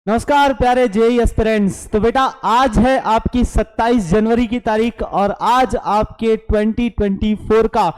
नमस्कार प्यारे JEE aspirants. तो बेटा आज है आपकी 27 जनवरी की तारीख और आज आपके 2024 का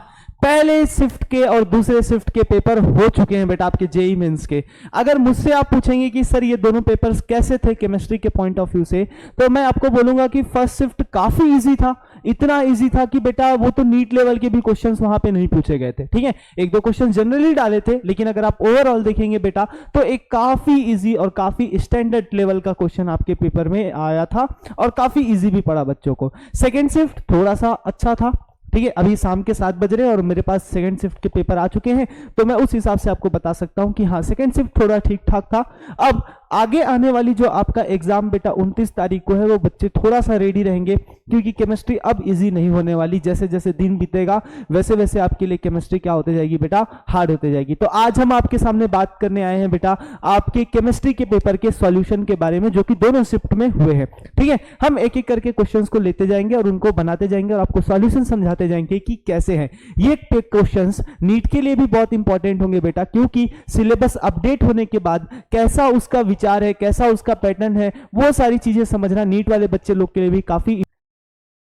पहले शिफ्ट के और दूसरे शिफ्ट के पेपर हो चुके हैं बेटा आपके जेई मेंस के। अगर मुझसे आप पूछेंगे कि सर ये दोनों पेपर्स कैसे थे केमिस्ट्री के पॉइंट ऑफ व्यू से, तो मैं आपको बोलूंगा कि फर्स्ट शिफ्ट काफी इजी था। इतना इजी था कि बेटा वो तो नीट लेवल के भी क्वेश्चंस वहां पे नहीं पूछे गए थे, ठीक है। एक दो क्वेश्चन जनरली डाले थे, लेकिन अगर आप ओवरऑल देखेंगे बेटा तो एक काफी इजी और काफी स्टैंडर्ड लेवल का क्वेश्चन आपके पेपर में आया था और काफी इजी भी पड़ा बच्चों को। सेकेंड शिफ्ट थोड़ा सा अच्छा था, ठीक है। अभी शाम के 7 बज रहे हैं और मेरे पास सेकंड शिफ्ट के पेपर आ चुके हैं, तो मैं उस हिसाब से आपको बता सकता हूं कि हाँ सेकंड शिफ्ट थोड़ा ठीक ठाक था। अब आगे आने वाली जो आपका एग्जाम बेटा 29 तारीख को है, वो बच्चे थोड़ा सा रेडी रहेंगे क्योंकि केमिस्ट्री अब इजी नहीं होने वाली। जैसे जैसे दिन बीतेगा वैसे वैसे आपके लिए केमिस्ट्री क्या होते जाएगी बेटा, हार्ड होते जाएगी। तो आज हम आपके सामने बात करने आए हैं बेटा आपके केमिस्ट्री के पेपर के सॉल्यूशन के बारे में, जो कि दोनों शिफ्ट में हुए हैं, ठीक है। हम एक एक करके क्वेश्चंस को लेते जाएंगे और उनको बनाते जाएंगे और आपको सॉल्यूशन समझाते जाएंगे कि कैसे हैं ये क्वेश्चंस। नीट के लिए भी बहुत इंपॉर्टेंट होंगे बेटा, क्योंकि सिलेबस अपडेट होने के बाद कैसा उसका विचार है, कैसा उसका पैटर्न है, वो सारी चीजें समझना नीट वाले बच्चे लोग के लिए भी काफी।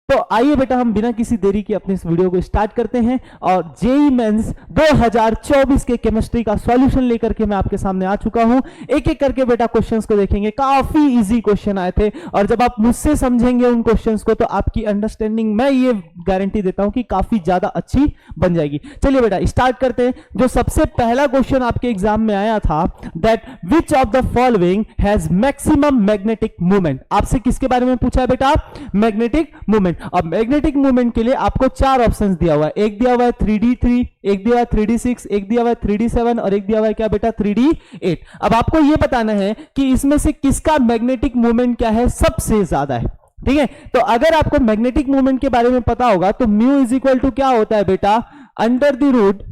तो आइए बेटा हम बिना किसी देरी के अपने इस वीडियो को स्टार्ट करते हैं और जेई मेंस 2024 के केमिस्ट्री का सॉल्यूशन लेकर के मैं आपके सामने आ चुका हूं। एक एक करके बेटा क्वेश्चंस को देखेंगे। काफी इजी क्वेश्चन आए थे और जब आप मुझसे समझेंगे उन क्वेश्चंस को तो आपकी अंडरस्टैंडिंग मैं ये गारंटी देता हूं कि काफी ज्यादा अच्छी बन जाएगी। चलिए बेटा स्टार्ट करते हैं। जो सबसे पहला क्वेश्चन आपके एग्जाम में आया था, that which of the following has maximum magnetic movement. आपसे किसके बारे में पूछा है बेटा? Magnetic movement. अब मैग्नेटिक मूवमेंट के लिए आपको 4 ऑप्शंस दिया हुआ है। एक दिया हुआ है 3D3, एक दिया हुआ है 3D6, एक दिया हुआ है 3D7 और एक दिया हुआ है क्या बेटा 3D8। अब आपको यह बताना है कि इसमें से किसका मैग्नेटिक मूवमेंट क्या है, सबसे ज्यादा है, ठीक है। तो अगर आपको मैग्नेटिक मूवमेंट के बारे में पता होगा तो म्यू इज इक्वल टू क्या होता है बेटा, under the root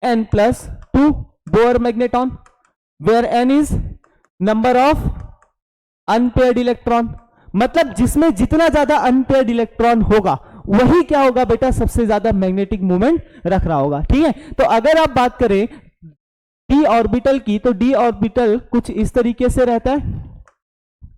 n plus 2 Bohr magneton, where n is number of unpaired electron. मतलब जिसमें जितना ज्यादा अनपेयर्ड इलेक्ट्रॉन होगा वही क्या होगा बेटा, सबसे ज्यादा मैग्नेटिक मूवमेंट रख रहा होगा, ठीक है। तो अगर आप बात करें d ऑर्बिटल की, तो d ऑर्बिटल कुछ इस तरीके से रहता है,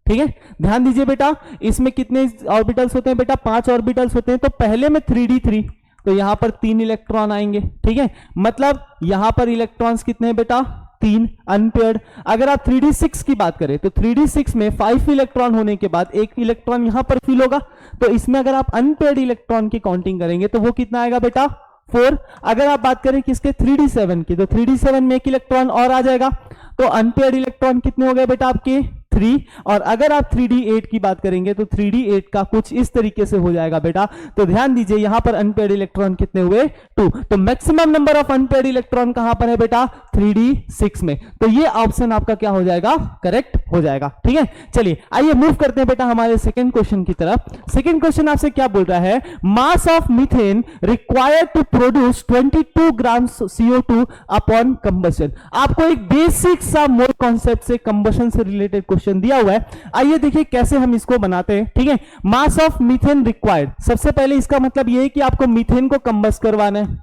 ठीक है। ध्यान दीजिए बेटा इसमें कितने ऑर्बिटल्स होते हैं बेटा, 5 ऑर्बिटल्स होते हैं। तो पहले में 3D3, तो यहां पर 3 इलेक्ट्रॉन आएंगे, ठीक है। मतलब यहां पर इलेक्ट्रॉन्स कितने हैं बेटा, 3 अनपेयर्ड। अगर आप 3D6 की बात करें तो 3D6 में 5 इलेक्ट्रॉन होने के बाद एक इलेक्ट्रॉन यहां पर फिल होगा, तो इसमें अगर आप अनपेयर्ड इलेक्ट्रॉन की काउंटिंग करेंगे तो वो कितना आएगा बेटा, 4। अगर आप बात करें किसके 3D7 की, तो 3D7 में एक इलेक्ट्रॉन और आ जाएगा, तो अनपेयर्ड इलेक्ट्रॉन कितने हो गए बेटा आपके 3। और अगर आप 3D8 की बात करेंगे तो 3D8 का कुछ इस तरीके से हो जाएगा बेटा। तो ध्यान दीजिए यहां पर अनपेयर्ड इलेक्ट्रॉन कितने हुए, 2। तो maximum number of unpaired electron कहां पर है बेटा, 3D6 में। तो ये ऑप्शन आपका क्या हो जाएगा, करेक्ट हो जाएगा, ठीक है। चलिए आइए मूव करते हैं बेटा हमारे सेकंड क्वेश्चन की तरफ। सेकंड क्वेश्चन आपसे क्या बोल रहा है, mass of methane required to produce 22 gram CO2 upon combustion. आपको एक बेसिक सा मोल कॉन्सेप्ट से कंबशन से रिलेटेड क्वेश्चन दिया हुआ है। आइए देखिए कैसे हम इसको बनाते हैं, ठीक है। मास ऑफ मीथेन रिक्वायर्ड, सबसे पहले इसका मतलब यह है कि आपको मीथेन को कंबस्ट करवाना है,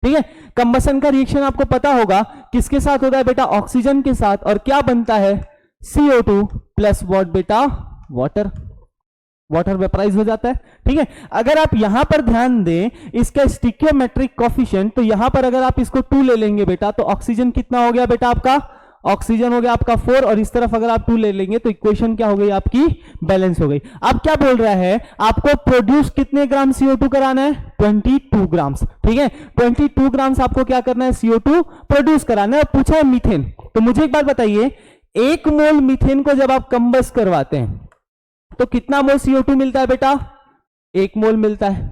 ठीक है। कंबशन का रिएक्शन आपको पता होगा किसके साथ होता है बेटा, ऑक्सीजन के साथ, और क्या बनता है CO2 प्लस व्हाट बेटा, वाटर। वाटर वेपराइज हो जाता है, ठीक है। अगर आप यहां पर ध्यान दें इसका स्टिकियोमेट्रिक कोफिशिएंट, तो यहां पर अगर आप इसको 2 ले लेंगे बेटा तो ऑक्सीजन कितना हो गया बेटा आपका, ऑक्सीजन हो गया आपका 4, और इस तरफ अगर आप 2 ले लेंगे तो इक्वेशन क्या हो गई आपकी, बैलेंस हो गई। अब क्या बोल रहा है, आपको प्रोड्यूस कितने ग्राम CO2 कराना है, 22 ग्राम्स, ठीक है। 22 ग्राम्स आपको क्या करना है, CO2 प्रोड्यूस कराना है। पूछा है मीथेन, तो मुझे एक बात बताइए, 1 मोल मीथेन को जब आप कंबस्ट करवाते हैं तो कितना मोल CO2 मिलता है बेटा, 1 मोल मिलता है।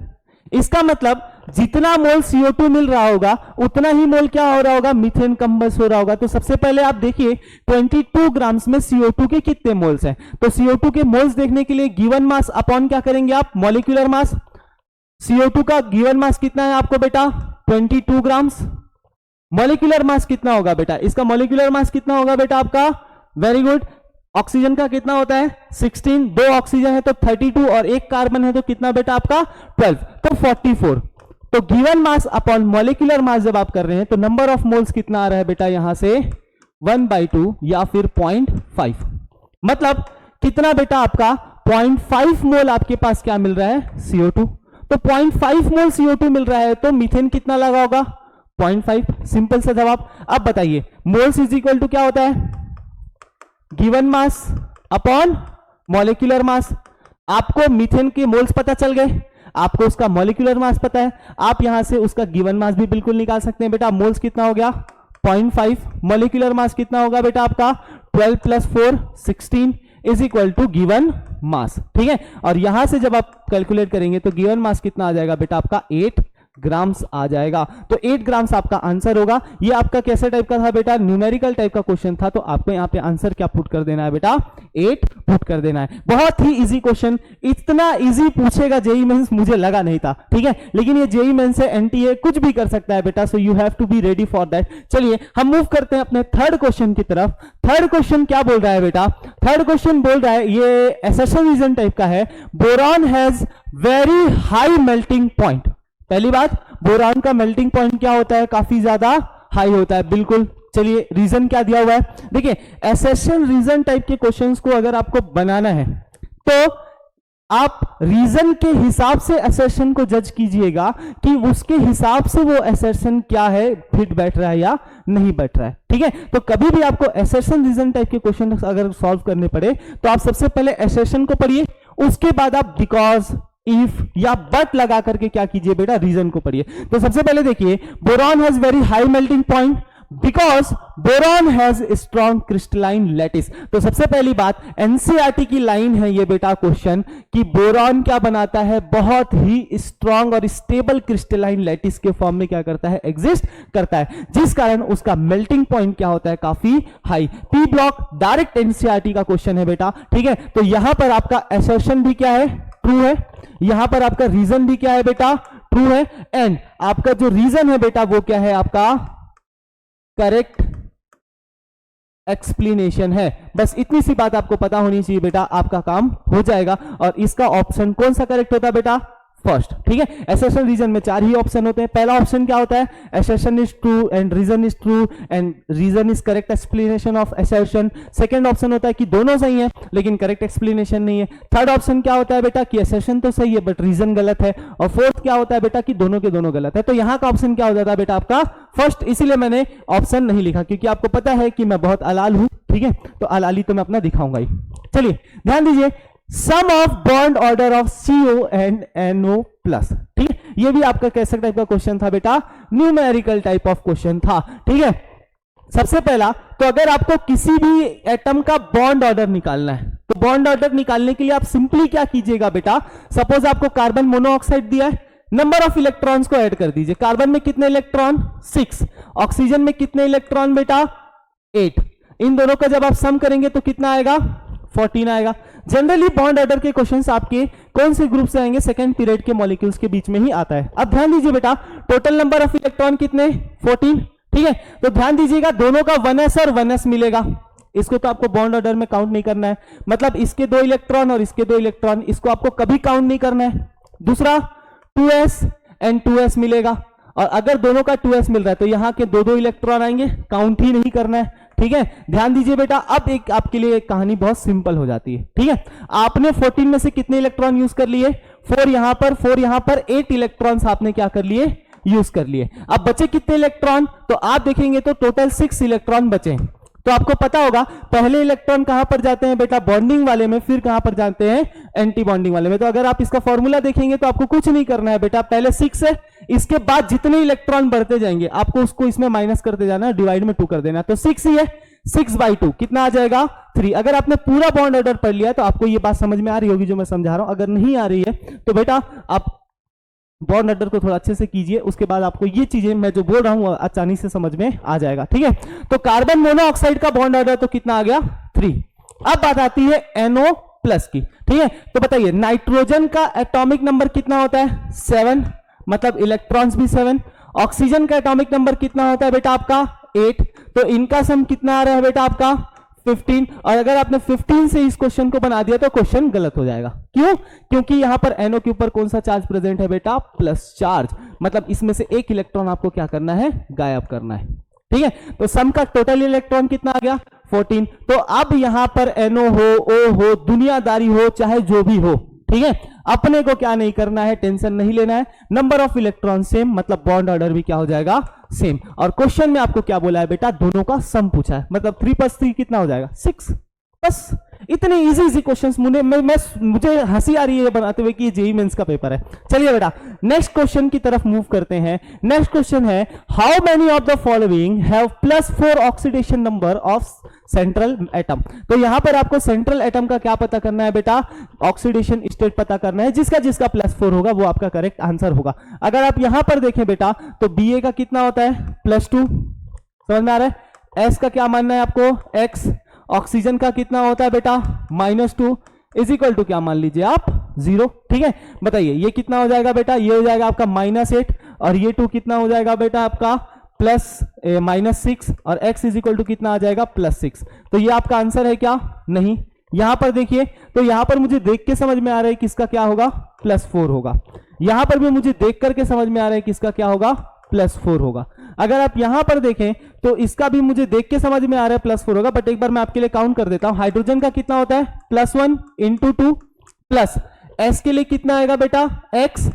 इसका मतलब जितना मोल CO2 मिल रहा होगा उतना ही मोल क्या हो रहा होगा, मीथेन कंबस्ट हो रहा होगा। तो सबसे पहले आप देखिए 22 ग्राम्स में CO2 के कितने मोल्स हैं, तो CO2 के मोल्स देखने के लिए गिवन मास अपॉन क्या करेंगे आप, मॉलिक्यूलर मास। CO2 का गिवन मास कितना है आपको बेटा, 22 ग्राम्स। मॉलिक्यूलर मास कितना होगा बेटा, इसका मॉलिक्यूलर मास कितना होगा बेटा आपका, वेरी गुड। ऑक्सीजन का कितना होता है 16, 2 ऑक्सीजन है तो 32 और 1 कार्बन है तो कितना बेटा आपका 12, तो 44। तो given mass upon molecular mass जब आप कर रहे हैं तो नंबर ऑफ मोल्स कितना आ रहा है बेटा, यहां से 1/2 या फिर 0.5। मतलब कितना बेटा आपका 0.5 मोल आपके पास क्या मिल रहा है, CO2। तो 0.5 मोल CO2 मिल रहा है, तो मीथेन कितना लगा होगा, 0.5। सिंपल सा जवाब। अब बताइए मोल्स इज इक्वल टू क्या होता है, given mass upon molecular mass. आपको मीथेन के मोल्स पता चल गए, आपको उसका मॉलिक्यूलर मास पता है, आप यहां से उसका गिवन मास भी बिल्कुल निकाल सकते हैं। बेटा मोल्स कितना हो गया 0.5, मॉलिक्यूलर मास कितना होगा बेटा आपका 12 + 4 16 is equal to given mass. ठीक है, और यहां से जब आप कैलकुलेट करेंगे तो गिवन मास कितना आ जाएगा बेटा आपका 8 ग्राम्स आ जाएगा। तो 8 ग्राम्स आपका आंसर होगा। ये आपका कैसे टाइप का था बेटा, न्यूमेरिकल टाइप का क्वेश्चन था, तो आपको यहाँ पे आंसर क्या पुट कर देना है बेटा, 8 पुट कर देना है। बहुत ही इजी क्वेश्चन, इतना इजी पूछेगा जेईई मेंस मुझे लगा नहीं था। ठीक है, लेकिन ये जेईई मेंस से एनटीए कुछ भी कर सकता है बेटा, so you have to be ready for that. चलिए हम मूव करते हैं अपने थर्ड क्वेश्चन की तरफ। थर्ड क्वेश्चन क्या बोल रहा है बेटा, थर्ड क्वेश्चन बोल रहा है, ये एसेशन रीजन टाइप का है, boron has very high melting point. पहली बात, बोरान का मेल्टिंग पॉइंट क्या होता है, काफी ज्यादा हाई होता है, बिल्कुल। चलिए रीजन क्या दिया हुआ है, देखिए एसेशन रीजन टाइप के क्वेश्चंस को अगर आपको बनाना है तो आप रीजन के हिसाब से एसेशन को जज कीजिएगा कि उसके हिसाब से वो एसेशन क्या है, फिट बैठ रहा है या नहीं बैठ रहा है। ठीक है, तो कभी भी आपको एसेशन रीजन टाइप के क्वेश्चन अगर सॉल्व करने पड़े तो आप सबसे पहले एसेशन को पढ़िए, उसके बाद आप बिकॉज, इफ या बट लगा करके क्या कीजिए बेटा, रीजन को पढ़िए। तो सबसे पहले देखिए, boron has very high melting point because boron has strong crystalline lattice. तो सबसे पहली बात, एनसीईआरटी की लाइन है ये बेटा क्वेश्चन कि बोरॉन क्या बनाता है, बहुत ही स्ट्रॉन्ग और स्टेबल क्रिस्टलाइन लैटिस के फॉर्म में क्या करता है, एग्जिस्ट करता है, जिस कारण उसका मेल्टिंग पॉइंट क्या होता है, काफी high. P block direct NCERT का क्वेश्चन है बेटा। ठीक है, तो यहां पर आपका असर्शन भी क्या है, ट्रू है, यहां पर आपका रीजन भी क्या है बेटा, ट्रू है, एंड आपका जो रीजन है बेटा वो क्या है, आपका करेक्ट एक्सप्लेनेशन है। बस इतनी सी बात आपको पता होनी चाहिए बेटा, आपका काम हो जाएगा। और इसका ऑप्शन कौन सा करेक्ट होता है बेटा, फर्स्ट। ठीक है, एसेशन रीजन में 4 ही ऑप्शन होते हैं। पहला ऑप्शन क्या होता है, assertion is true and reason is true and reason is correct explanation of assertion. Second option होता है कि दोनों सही है लेकिन करेक्ट एक्सप्लेनेशन नहीं है। थर्ड ऑप्शन क्या होता है बेटा कि एसेशन तो सही है बट रीजन गलत है। और फोर्थ क्या होता है बेटा कि दोनों के दोनों गलत है। तो यहां का ऑप्शन क्या हो जाता है बेटा आपका फर्स्ट, इसीलिए मैंने ऑप्शन नहीं लिखा क्योंकि आपको पता है कि मैं बहुत अलाल हूं। ठीक है, तो अलाली तो मैं अपना दिखाऊंगा ही। चलिए ध्यान दीजिए, sum of bond order of CO and NO plus. ठीक है, ये भी आपका कैसे टाइप का क्वेश्चन था बेटा, न्यूमेरिकल टाइप ऑफ क्वेश्चन था। ठीक है, सबसे पहला तो अगर आपको किसी भी एटम का बॉन्ड ऑर्डर निकालना है तो बॉन्ड ऑर्डर निकालने के लिए आप सिंपली क्या कीजिएगा बेटा, सपोज आपको कार्बन मोनोऑक्साइड दिया है, नंबर ऑफ इलेक्ट्रॉन्स को ऐड कर दीजिए। कार्बन में कितने इलेक्ट्रॉन, 6, ऑक्सीजन में कितने इलेक्ट्रॉन बेटा, 8। इन दोनों का जब आप सम करेंगे तो कितना आएगा, 14 आएगा। जनरली बॉन्ड ऑर्डर के क्वेश्चंस आपके कौन से ग्रुप से आएंगे, सेकंड पीरियड के मॉलिक्यूल्स के बीच में ही आता है। अब ध्यान दीजिए बेटा, टोटल नंबर ऑफ इलेक्ट्रॉन कितने, 14। ठीक है, तो ध्यान दीजिएगा दोनों का 1s और 1s मिलेगा। इसको तो आपको बॉन्ड ऑर्डर में काउंट नहीं करना है, मतलब इसके 2 इलेक्ट्रॉन और इसके 2 इलेक्ट्रॉन, इसको आपको कभी काउंट नहीं करना है। दूसरा 2s एंड 2s मिलेगा, और अगर दोनों का 2s मिल रहा है तो यहां के 2-2 इलेक्ट्रॉन आएंगे, काउंट ही नहीं करना है। ठीक है, ध्यान दीजिए बेटा, अब एक आपके लिए एक कहानी बहुत सिंपल हो जाती है। ठीक है, आपने 14 में से कितने इलेक्ट्रॉन यूज कर लिए, 4 यहां पर, 4 यहां पर, 8 इलेक्ट्रॉन्स आपने क्या कर लिए, यूज कर लिए। अब बचे कितने इलेक्ट्रॉन, तो आप देखेंगे तो टोटल 6 इलेक्ट्रॉन बचे। तो आपको पता होगा पहले इलेक्ट्रॉन कहां पर जाते हैं बेटा, बॉन्डिंग वाले में, फिर कहां पर जाते हैं, एंटी बॉन्डिंग वाले में। तो अगर आप इसका फॉर्मूला देखेंगे तो आपको कुछ नहीं करना है बेटा, पहले 6 है, इसके बाद जितने इलेक्ट्रॉन बढ़ते जाएंगे आपको उसको इसमें माइनस करते जाना है, डिवाइड में 2 कर देना। तो 6 ही है, 6/2 कितना आ जाएगा, 3। अगर आपने पूरा बॉन्ड ऑर्डर पढ़ लिया तो आपको ये बात समझ में आ रही होगी जो मैं समझा रहा हूं। अगर नहीं आ रही है तो बेटा आप बॉन्ड ऑर्डर को थोड़ा अच्छे से कीजिए, उसके बाद आपको ये चीजें मैं जो बोल रहा हूं आसानी से समझ में आ जाएगा। ठीक है, तो कार्बन मोनोऑक्साइड का बॉन्ड ऑर्डर तो कितना आ गया, 3। अब बात आती है NO प्लस की। ठीक है, तो बताइए नाइट्रोजन का एटॉमिक नंबर कितना होता है, 7, मतलब इलेक्ट्रॉन्स भी 7। ऑक्सीजन का एटॉमिक नंबर कितना होता है बेटा आपका, 8। तो इनका सम कितना आ रहा है बेटा आपका, 15। और अगर आपने 15 से इस क्वेश्चन को बना दिया तो क्वेश्चन गलत हो जाएगा। क्यों, क्योंकि यहां पर NO के ऊपर कौन सा चार्ज प्रेजेंट है बेटा, प्लस चार्ज, मतलब इसमें से एक इलेक्ट्रॉन आपको क्या करना है, गायब करना है। ठीक है। तो सम का टोटल इलेक्ट्रॉन कितना आ गया 14। तो अब यहां पर NO हो O हो दुनियादारी हो चाहे जो भी हो, ठीक है, अपने को क्या नहीं करना है, टेंशन नहीं लेना है, नंबर ऑफ इलेक्ट्रॉन सेम, मतलब बॉन्ड ऑर्डर भी क्या हो जाएगा सेम। और क्वेश्चन में आपको क्या बोला है बेटा, दोनों का सम पूछा है, मतलब 3 + 3 कितना हो जाएगा 6। बस इतने इजी क्वेश्चंस मुझे हंसी आ रही है बनाते हुए कि जेईई मेंस का पेपर है। चलिए बेटा नेक्स्ट क्वेश्चन की तरफ मूव करते हैं। नेक्स्ट क्वेश्चन है how many of the following have +4 oxidation number of central atom. तो यहां पर आपको सेंट्रल एटम का क्या पता करना है बेटा, ऑक्सीडेशन स्टेट पता करना है, जिसका जिसका +4 होगा वो आपका करेक्ट आंसर होगा। अगर आप यहां पर देखें बेटा तो Ba का कितना होता है +2, समझ में आ रहा है। S का क्या मानना है आपको x, ऑक्सीजन का कितना होता है बेटा -2 इज इक्वल टू क्या मान लीजिए आप 0, ठीक है। बताइए ये कितना हो जाएगा बेटा, ये हो जाएगा आपका -8 और ये 2 कितना हो जाएगा बेटा आपका -6 और x इज इक्वल टू कितना आ जाएगा +6। तो ये आपका आंसर है क्या, नहीं। यहां पर देखिए तो यहां पर मुझे देख के समझ में आ रहा है किसका क्या होगा +4 होगा, यहां पर भी मुझे देख करके समझ में आ रहा है किसका क्या होगा +4 होगा। अगर आप यहां पर देखें तो इसका भी मुझे देख के समझ में आ रहा है +4 होगा, बट एक बार मैं आपके लिए काउंट कर देता हूं। हाइड्रोजन का कितना होता है +1 × 2 प्लस S के लिए कितना आएगा बेटा x,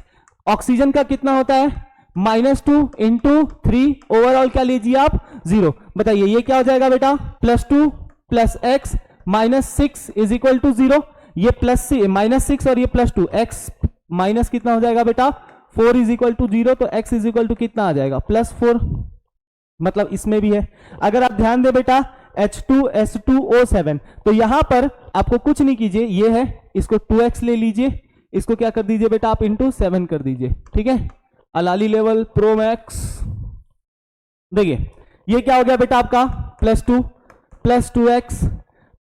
ऑक्सीजन का कितना होता है -2 × 3, ओवरऑल क्या लीजिए आप 0। बताइए ये क्या हो जाएगा बेटा +2 + x -6 इज इक्वल टू 0। ये -6 और ये +2 x माइनस कितना हो जाएगा बेटा 4 इज इक्वल टू 0। तो x इज इक्वल टू कितना आ जाएगा +4, मतलब इसमें भी है। अगर आप ध्यान दे बेटा H2S2O7, तो यहां पर आपको कुछ नहीं कीजिए, ये है इसको 2x ले लीजिए, इसको क्या कर दीजिए बेटा आप ×7 कर दीजिए, ठीक है। अलाली लेवल प्रोमैक्स, देखिए ये क्या हो गया बेटा आपका +2 + 2x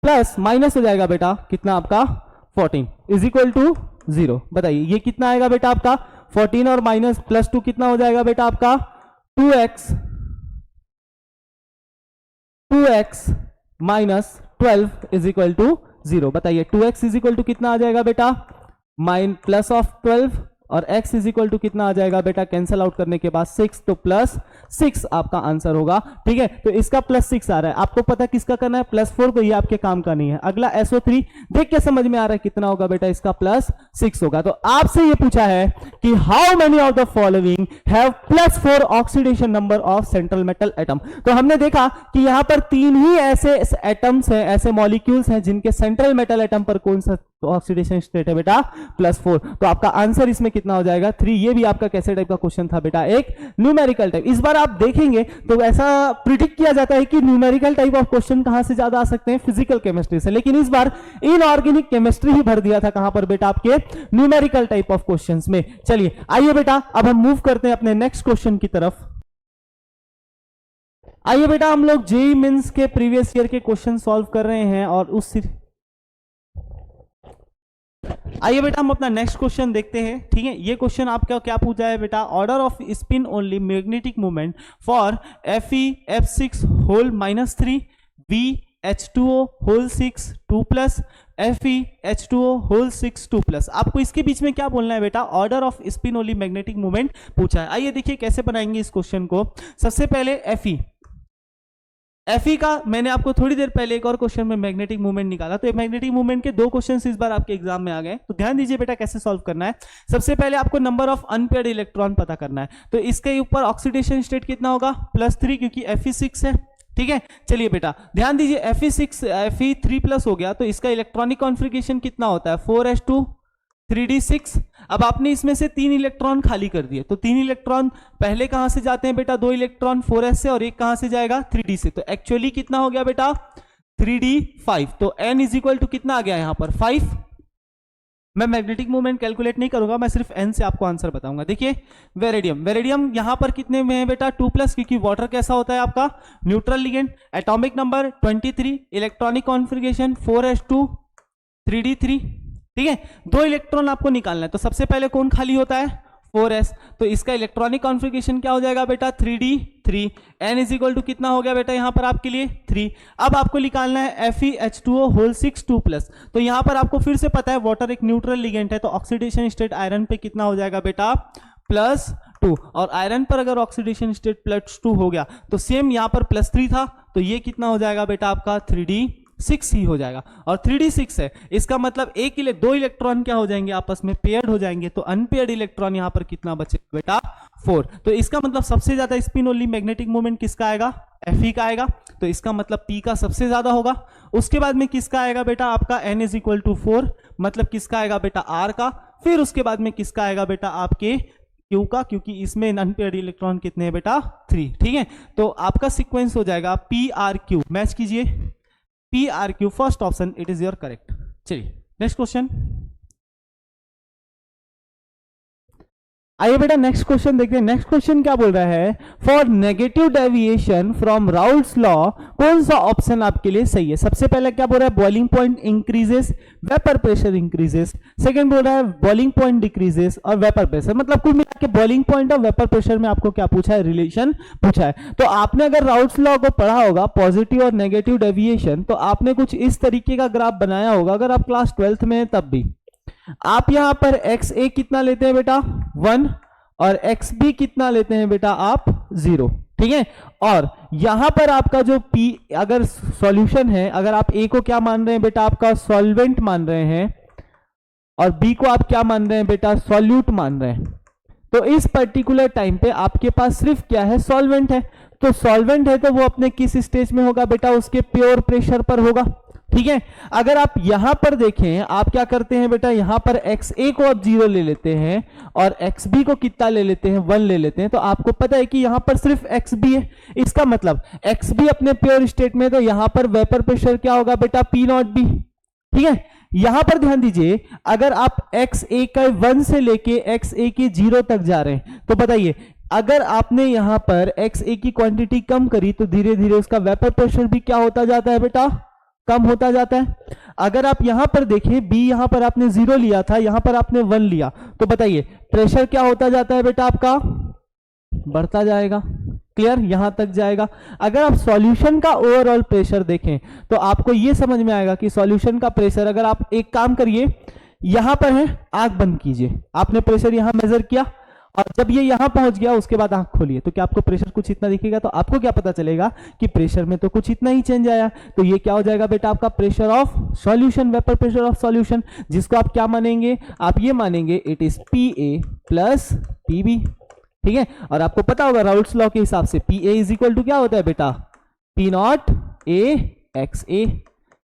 प्लस माइनस हो जाएगा बेटा कितना आपका 14 इज इक्वल टू 0। बताइए ये कितना आएगा बेटा आपका 14 और माइनस +2 कितना हो जाएगा बेटा आपका 2x minus 12 is equal to 0। बताइए 2x इज इक्वल टू कितना आ जाएगा बेटा +12 और x इज इक्वल टू कितना आ जाएगा बेटा कैंसल आउट करने के बाद 6, तो +6 आपका आंसर होगा, ठीक है। तो इसका +6 आ रहा है, आपको पता किसका करना है +4, तो ये आपके काम का नहीं है। अगला SO3 देख के समझ में आ रहा है कितना होगा बेटा इसका +6 होगा। तो आपसे ये पूछा है कि how many of the following have +4 oxidation number of central metal atom. तो हमने देखा कि यहां पर 3 ही ऐसे एटम्स हैं, ऐसे मॉलिक्यूल्स हैं जिनके सेंट्रल मेटल एटम पर कौन सा ऑक्सीडेशन स्टेट है बेटा +4। तो आपका आंसर इसमें कितना हो जाएगा 3। ये भी आपका कैसे टाइप का क्वेश्चन था बेटा, एक न्यूमेरिकल टाइप। इस बार आप देखेंगे तो ऐसा प्रिडिक्ट किया जाता है कि न्यूमेरिकल टाइप ऑफ क्वेश्चन कहां से ज्यादा आ सकते हैं, फिजिकल केमिस्ट्री से, लेकिन इस बार इनऑर्गेनिक केमिस्ट्री ही भर दिया था कहां पर बेटा आपके न्यूमेरिकल टाइप ऑफ क्वेश्चंस में। चलिए आइए बेटा अब हम मूव करते हैं अपने नेक्स्ट क्वेश्चन की तरफ। आइए बेटा हम लोग जेईई मेंस के प्रीवियस ईयर के क्वेश्चन सॉल्व कर रहे हैं और आइए बेटा हम अपना नेक्स्ट क्वेश्चन देखते हैं, ठीक है। ये क्वेश्चन आपका क्या पूछा है बेटा, order of spin only magnetic moment for Fe(F6) whole -3 VH2O whole 6 2+ Fe(H2O whole 6 2+। आपको इसके बीच में क्या बोलना है बेटा, order of spin only magnetic moment पूछा है। आइए देखिए कैसे बनाएंगे इस क्वेश्चन को। सबसे पहले Fe का मैंने आपको थोड़ी देर पहले एक और क्वेश्चन में मैग्नेटिक मूवमेंट निकाला, तो मैग्नेटिक मूवमेंट के 2 क्वेश्चंस इस बार आपके एग्जाम में आ गए। तो ध्यान दीजिए बेटा कैसे सॉल्व करना है। सबसे पहले आपको नंबर ऑफ अनपेयर्ड इलेक्ट्रॉन पता करना है, तो इसके ऊपर ऑक्सीडेशन स्टेट कितना होगा +3 क्योंकि Fe6 है, ठीक है। चलिए बेटा ध्यान दीजिए Fe3+ हो गया, तो इसका इलेक्ट्रॉनिक कॉन्फ़िगरेशन कितना होता है 4s2 3d6। अब आपने इसमें से 3 इलेक्ट्रॉन खाली कर दिए, तो 3 इलेक्ट्रॉन पहले कहां से जाते हैं बेटा, 2 इलेक्ट्रॉन 4s से और एक कहां से जाएगा 3d से। तो एक्चुअली कितना हो गया बेटा 3d5। तो n इज इक्वल टू कितना आ गया यहां पर 5। मैं मैग्नेटिक मूवमेंट कैलकुलेट नहीं करूंगा, मैं सिर्फ n से आपको आंसर बताऊंगा। देखिए वेरेडियम यहां पर कितने में है बेटा 2+, क्योंकि वाटर कैसा होता है आपका neutral ligand. Atomic number 23, electronic configuration 4s2 3d3, ठीक है। 2 इलेक्ट्रॉन आपको निकालना है, तो सबसे पहले कौन खाली होता है 4s, तो इसका इलेक्ट्रॉनिक कॉन्फ़िगरेशन क्या हो जाएगा बेटा 3d3। n is equal to कितना हो गया बेटा यहां पर आपके लिए 3। अब आपको निकालना है Fe(H2O होल 6 2+। तो यहां पर आपको फिर से पता है वाटर एक न्यूट्रल लिगेंड है, तो ऑक्सीडेशन स्टेट आयरन पे कितना हो जाएगा बेटा +2 2, और आयरन पर अगर ऑक्सीडेशन स्टेट +2 हो गया तो सेम यहाँ पर +3 था, तो ये कितना हो जाएगा बेटा आपका 3d6 ही हो जाएगा। और 3d6 है, इसका मतलब दो इलेक्ट्रॉन क्या हो जाएंगे आपस में पेयर्ड हो जाएंगे, तो अनपेयर्ड इलेक्ट्रॉन यहाँ पर कितना बचेगा बेटा 4। तो इसका मतलब सबसे ज्यादा स्पिन ओनली मैग्नेटिक मोमेंट किसका आएगा, Fe का आएगा, तो इसका मतलब P का सबसे ज्यादा होगा। उसके बाद में किसका आएगा बेटा आपका N = 4, मतलब किसका आएगा बेटा R का। फिर उसके बाद में किसका आएगा बेटा आपके Q का, क्योंकि इसमें अनपेयर्ड इलेक्ट्रॉन कितने हैं बेटा 3, ठीक है। तो आपका सीक्वेंस हो जाएगा PRQ, मैच कीजिए PRQ, first option it is your correct. चलिए नेक्स्ट क्वेश्चन, आइए बेटा नेक्स्ट क्वेश्चन देखते हैं। नेक्स्ट क्वेश्चन क्या बोल रहा है, for negative deviation from Raoult's law कौन सा ऑप्शन आपके लिए सही है। सबसे पहले क्या बोल रहा है, boiling point increases, vapour pressure increases. Second बोल रहा है बॉइलिंग पॉइंट डिक्रीजेस और वेपर प्रेशर, मतलब कुल मिला के बॉइलिंग पॉइंट और वेपर प्रेशर में आपको क्या पूछा है, रिलेशन पूछा है। तो आपने अगर राउल्ट्स लॉ को पढ़ा होगा, पॉजिटिव और नेगेटिव डेविएशन, तो आपने कुछ इस तरीके का ग्राफ बनाया होगा अगर आप क्लास 12th में हैं तब भी। आप यहां पर XA कितना लेते हैं बेटा 1, और XB कितना लेते हैं बेटा आप 0, ठीक है। और यहां पर आपका जो P अगर सॉल्यूशन है, अगर आप A को क्या मान रहे हैं बेटा आपका सॉल्वेंट मान रहे हैं, और B को आप क्या मान रहे हैं बेटा सॉल्यूट मान रहे हैं, तो इस पर्टिकुलर टाइम पे आपके पास सिर्फ क्या है, सॉल्वेंट है। तो सॉल्वेंट है तो वो अपने किस स्टेज में होगा बेटा, उसके प्योर प्रेशर पर होगा, ठीक है। अगर आप यहां पर देखें, आप क्या करते हैं बेटा, यहां पर XA को आप 0 ले लेते हैं और XB को कितना ले लेते हैं 1 ले लेते हैं, तो आपको पता है कि यहां पर सिर्फ XB है। इसका मतलब XB अपने प्योर स्टेट में, तो यहां पर वेपर प्रेशर क्या होगा बेटा P0B, ठीक है। यहां पर ध्यान दीजिए, अगर आप XA का 1 से लेके XA के 0 तक जा रहे हैं, तो बताइए अगर आपने यहां पर XA की क्वांटिटी कम करी तो धीरे धीरे उसका वेपर प्रेशर भी क्या होता जाता है बेटा, कम होता जाता है। अगर आप यहां पर देखें, B यहां पर आपने 0 लिया था, यहां पर आपने 1 लिया, तो बताइए प्रेशर क्या होता जाता है बेटा आपका, बढ़ता जाएगा। क्लियर, यहां तक जाएगा। अगर आप सॉल्यूशन का ओवरऑल प्रेशर देखें तो आपको यह समझ में आएगा कि सॉल्यूशन का प्रेशर, अगर आप एक काम करिए, यहां पर है, आंख बंद कीजिए, आपने प्रेशर यहां मेजर किया, और जब ये यहां पहुंच गया उसके बाद आंख खोलिए, तो क्या आपको प्रेशर कुछ इतना दिखेगा, तो आपको क्या पता चलेगा कि प्रेशर में तो कुछ इतना ही चेंज आया। तो ये क्या हो जाएगा बेटा आपका pressure of solution, vapour pressure of solution, जिसको आप क्या मानेंगे, आप ये मानेंगे it is PA plus PB, ठीक है। और आपको पता होगा राउल्ट्स लॉ के हिसाब से PA इज इक्वल टू क्या होता है बेटा P0 A XA।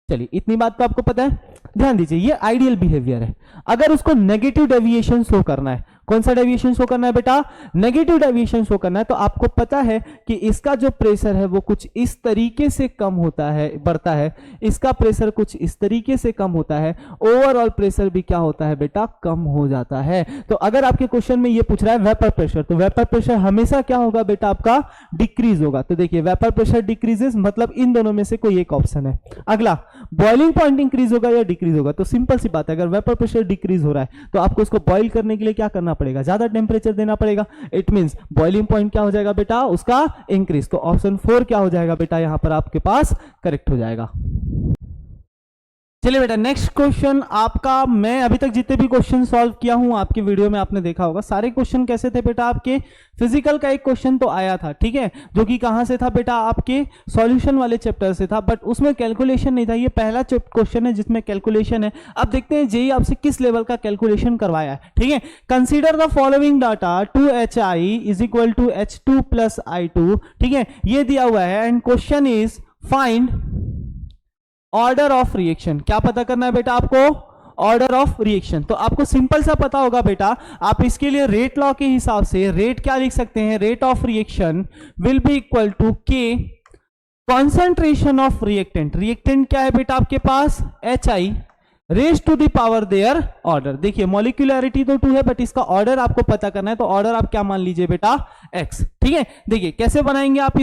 चलिए इतनी बात तो आपको पता है। ध्यान दीजिए, ये आइडियल बिहेवियर है। अगर उसको नेगेटिव डेविएशन शो करना है, कौन सा डेविएशन शो करना है बेटा, नेगेटिव डेविएशन शो करना है, तो आपको पता है कि इसका जो प्रेशर है वो कुछ इस तरीके से कम होता है, बढ़ता है, इसका प्रेशर कुछ इस तरीके से कम होता है, ओवरऑल प्रेशर भी क्या होता है बेटा, कम हो जाता है। तो अगर आपके क्वेश्चन में ये पूछ रहा है वेपर प्रेशर, तो वेपर प्रेशर हमेशा क्या होगा बेटा आपका, डिक्रीज होगा। तो देखिए वेपर प्रेशर डिक्रीजेस, मतलब इन दोनों में से कोई एक ऑप्शन है। अगला, बॉइलिंग पॉइंट इंक्रीज होगा या डिक्रीज होगा, तो सिंपल सी बात है, अगर वेपर प्रेशर डिक्रीज हो रहा है तो आपको उसको बॉइल करने के लिए क्या करना पड़ेगा, ज्यादा टेम्परेचर देना पड़ेगा। इट मींस बॉइलिंग पॉइंट क्या हो जाएगा बेटा उसका इंक्रीज। तो ऑप्शन 4 क्या हो जाएगा बेटा यहां पर आपके पास करेक्ट हो जाएगा। चलिए बेटा नेक्स्ट क्वेश्चन आपका, मैं अभी तक जितने भी क्वेश्चन सॉल्व किया हूं आपके वीडियो में आपने देखा होगा, सारे क्वेश्चन कैसे थे बेटा आपके, फिजिकल का एक क्वेश्चन तो आया था, ठीक है, जो कि कहां से था बेटा आपके सॉल्यूशन वाले चैप्टर से था, बट उसमें कैलकुलेशन नहीं था। ये पहला क्वेश्चन है जिसमें कैलकुलेशन है। अब देखते हैं जेई आपसे किस लेवल का कैलकुलेशन करवाया है, ठीक है। Consider the following data 2HI is equal to H2 plus I2, ठीक है, ये दिया हुआ है। And question is find order of reaction. क्या पता करना है बेटा आपको, ऑर्डर ऑफ रिएक्शन। तो आपको सिंपल सा पता होगा बेटा, आप इसके लिए रेट लॉ के हिसाब से रेट क्या लिख सकते हैं, rate of reaction will be equal to K concentration of reactant. Reactant क्या है बेटा आपके पास HI raise to the power their order. देखिए मॉलिक्यूलरिटी तो 2 है, बट इसका ऑर्डर आपको पता करना है, तो ऑर्डर आप क्या मान लीजिए बेटा X, ठीक है। देखिए कैसे बनाएंगे आप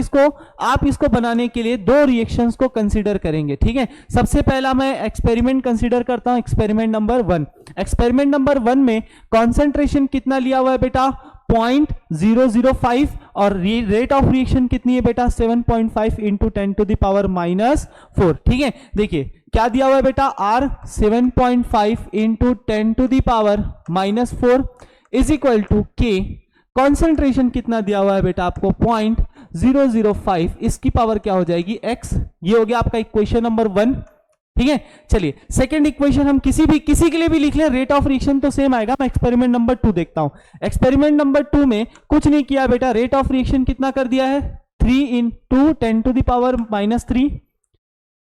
इसको बनाने के लिए 2 रिएक्शंस को कंसीडर करेंगे, ठीक है। सबसे पहला मैं एक्सपेरिमेंट कंसीडर करता हूं, एक्सपेरिमेंट नंबर 1। एक्सपेरिमेंट नंबर 1 में कॉन्सेंट्रेशन कितना लिया हुआ है बेटा 0.005, और रेट ऑफ रिएक्शन कितनी है बेटा 7.5 इंटू 10 टू द पावर -4, ठीक है। देखिए क्या दिया हुआ है बेटा R 7.5 into 10 to the power -4 is equal to K concentration कितना दिया हुआ है बेटा आपको 0.005, इसकी पावर क्या हो जाएगी x। ये हो गया आपका इक्वेशन नंबर 1। ठीक है, चलिए सेकंड इक्वेशन हम किसी के लिए भी लिख लें, रेट ऑफ रिएक्शन तो सेम आएगा। मैं एक्सपेरिमेंट नंबर 2 देखता हूं। एक्सपेरिमेंट नंबर 2 में कुछ नहीं किया बेटा, रेट ऑफ रिएक्शन कितना कर दिया है 3 into 10 to the power -3,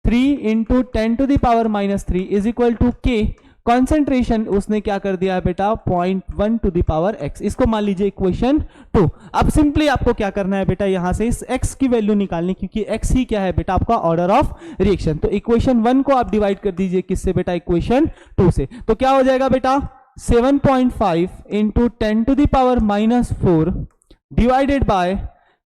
3 into 10 to the power -3 is equal to K. Concentration उसने क्या कर दिया है बेटा 0.1 टू द पावर x। इसको मान लीजिए इक्वेशन 2। अब सिंपली आपको क्या करना है बेटा, यहां से इस x की वैल्यू निकालनी, क्योंकि x ही क्या है बेटा आपका ऑर्डर ऑफ रिएक्शन। तो इक्वेशन 1 को आप डिवाइड कर दीजिए किससे बेटा, इक्वेशन 2 से। तो क्या हो जाएगा बेटा 7.5 into 10 to the power -4 divided by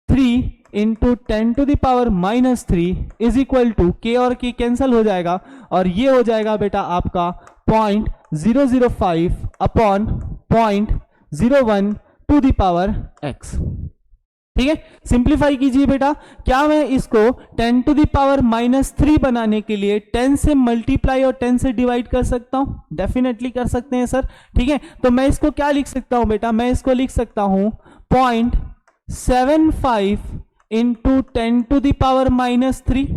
3 into 10 to the power -3 is equal to K, और के कैंसिल हो जाएगा, और ये हो जाएगा बेटा आपका 0.005 upon 0.01 to the power x। ठीक है, सिंप्लीफाई कीजिए बेटा। क्या मैं इसको 10 टू द पावर -3 बनाने के लिए 10 से मल्टीप्लाई और 10 से डिवाइड कर सकता हूं? डेफिनेटली कर सकते हैं सर। ठीक है, तो मैं इसको क्या लिख सकता हूं बेटा, मैं इसको लिख सकता हूं 0.75 into 10 to the power -3।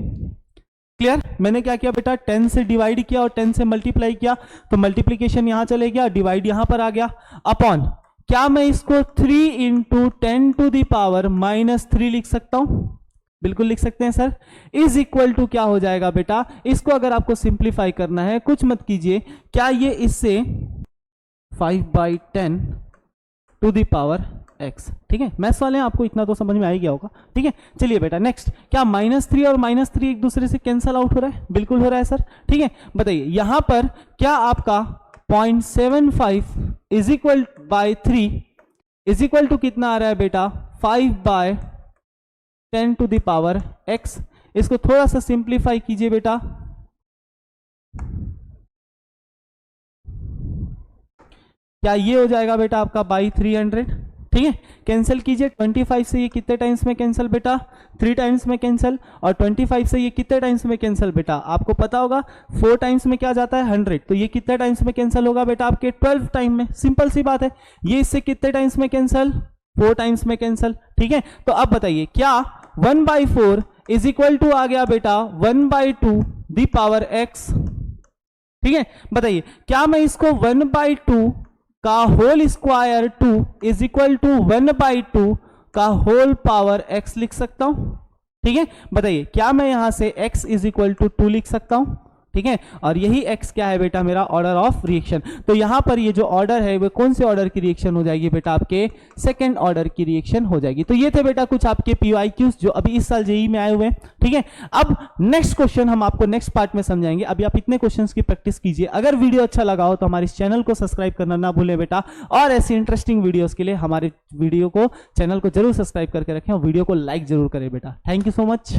Clear? मैंने क्या किया बेटा, 10 से डिवाइड किया और 10 से मल्टीप्लाई किया, तो मल्टीप्लीकेशन यहां चले गया, डिवाइड यहां पर आ गया, अपॉन क्या मैं इसको 3 इंटू 10 टू द पावर -3 लिख सकता हूं? बिल्कुल लिख सकते हैं सर। इज इक्वल टू क्या हो जाएगा बेटा, इसको अगर आपको सिंप्लीफाई करना है, कुछ मत कीजिए, क्या ये इससे 5/10 टू द पावर x। ठीक है, मैथ्स वाले हैं, आपको इतना तो समझ में आ ही गया होगा। ठीक है, चलिए बेटा नेक्स्ट, क्या -3 और -3 एक दूसरे से कैंसल आउट हो रहा है? बिल्कुल हो रहा है सर। ठीक है, बताइए यहां पर क्या आपका 0.75 is equal by 3 is equal to कितना आ रहा है बेटा 5/10 टू द पावर x। इसको थोड़ा सा सिंप्लीफाई कीजिए बेटा, क्या ये हो जाएगा बेटा आपका बाई 300। ठीक है, कैंसिल कीजिए, 25 से ये कितने टाइम्स में कैंसिल बेटा, 3 टाइम्स में कैंसिल, और 25 से ये कितने टाइम्स में कैंसिल बेटा, आपको पता होगा 4 टाइम्स में क्या जाता है 100, तो ये कितने टाइम्स में कैंसिल होगा बेटा आपके 12 टाइम में। सिंपल सी बात है, ये इससे कितने टाइम्स में कैंसिल, 4 टाइम्स में कैंसिल। ठीक है, तो अब बताइए क्या 1/4 इज इक्वल टू आ गया बेटा 1/2 द पावर x। ठीक है, बताइए क्या मैं इसको 1/2 का whole square 2 is equal to 1/2 का होल पावर x लिख सकता हूं? ठीक है, बताइए क्या मैं यहां से x इज इक्वल टू 2 लिख सकता हूं? ठीक है, और यही x क्या है बेटा मेरा ऑर्डर ऑफ रिएक्शन। तो यहां पर ये जो ऑर्डर है वो कौन से ऑर्डर की रिएक्शन हो जाएगी बेटा, आपके सेकंड ऑर्डर की रिएक्शन हो जाएगी। तो ये थे बेटा कुछ आपके PYQs जो अभी इस साल जेईई में आए हुए हैं। ठीक है, अब नेक्स्ट क्वेश्चन हम आपको नेक्स्ट पार्ट में समझाएंगे। अभी आप इतने क्वेश्चंस की प्रैक्टिस कीजिए। अगर वीडियो अच्छा लगा हो तो हमारे इस चैनल को सब्सक्राइब करना ना भूलें बेटा, और ऐसी इंटरेस्टिंग वीडियोस के लिए हमारे वीडियो को चैनल को जरूर सब्सक्राइब करके रखें और वीडियो को लाइक जरूर करें बेटा। Thank you so much.